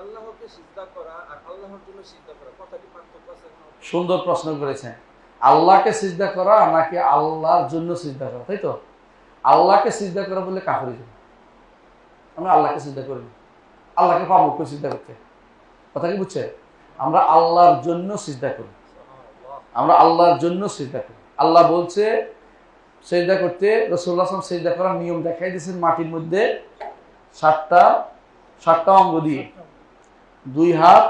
আল্লাহকে সিজদা করা আর আল্লাহর জন্য সিজদা করা কথাটি পার্থক্য আছে না? সুন্দর প্রশ্ন করেছেন। আল্লাহকে সিজদা করা নাকি আল্লাহর জন্য সিজদা করা, তাই তো? আল্লাহকে সিজদা করা বলে কাফির। আমরা আল্লাহকে সিজদা করি না, আল্লাহকে পাবো করে সিজদা করতে। কথা কি বুঝছে? আমরা আল্লাহর জন্য সিজদা করি, আমরা আল্লাহর জন্য সিজদা করি। আল্লাহ বলছে সিজদা করতে, রাসূলুল্লাহ সাল্লাল্লাহু আলাইহি ওয়াসাল্লাম সিজদা করার নিয়ম দেখাই দিয়েছেন মাটির মধ্যে সাতটা অঙ্গ দিয়ে, 2 হাত,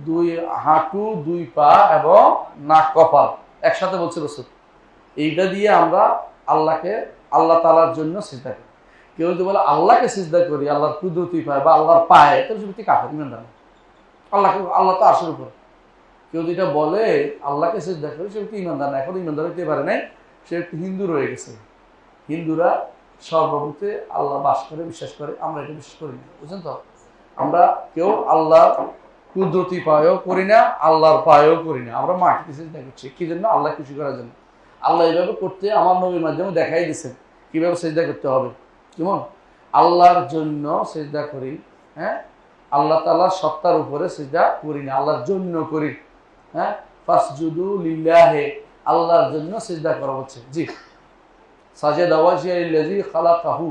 2 হাঁটু, 2 পা এবং নাক কপাল একসাথে বলছে রাসূল। এইটা দিয়ে আমরা আল্লাহকে, আল্লাহ তাআলার জন্য সিজদা করি। কেউ যদি বলে আল্লাহকে সিজদা করি আল্লাহর কুদরতি পায় বা আল্লাহর পায়, তাহলে সত্যি কাফের, ইমানদার না। আল্লাহ তো আরশের উপর। কেউ যেটা বলে আল্লাহকে সিজদা করি সে ব্যক্তি ইমানদার না, এখন ইমানদার হইতে পারে নাই, সে একটি হিন্দু রয়ে গেছে। হিন্দুরা সর্বভূতে আল্লাহ বাস করে বিশ্বাস করে, আমরা এটা বিশ্বাস করি না, বুঝছেন তো? আমরা কেউ আল্লাহ কুদরতি পায়ও করি না, আল্লাহর পায়ও করি না, আমরা মাটিতে সিজদা করছি। কি জন্য? আল্লাহ খুশি করার জন্য। আল্লাহ এইভাবে করতে আমার নবীর মাধ্যমে দেখাই দিয়েছেন কিভাবে সিজদা করতে হবে। কেমন? আল্লাহর জন্য সিজদা করি, হ্যাঁ, আল্লাহ তাআলার সত্তার উপরে সিজদা করি না, আল্লাহর জন্য করি। হ্যাঁ, ফাসজুদু লিল্লাহি, আল্লাহর জন্য সিজদা করা হচ্ছে। জি, সাজাদা ওয়াজহিয়া লিল্লাযী খালাকাহু,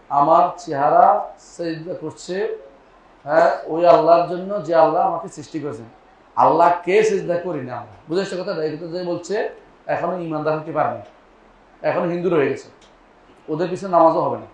আমার চেহারা সিজদা করছে, হ্যাঁ, ওই আল্লাহর জন্য যে আল্লাহ আমাকে সৃষ্টি করেছেন। আল্লাহকে সিজদা করি না আমরা, বুঝেছো কথা? এটা যে বলছে এখনো ইমানদার হতে পারেনি, এখনো হিন্দু রয়ে গেছে, ওদের পিছনে নামাজও হবে না।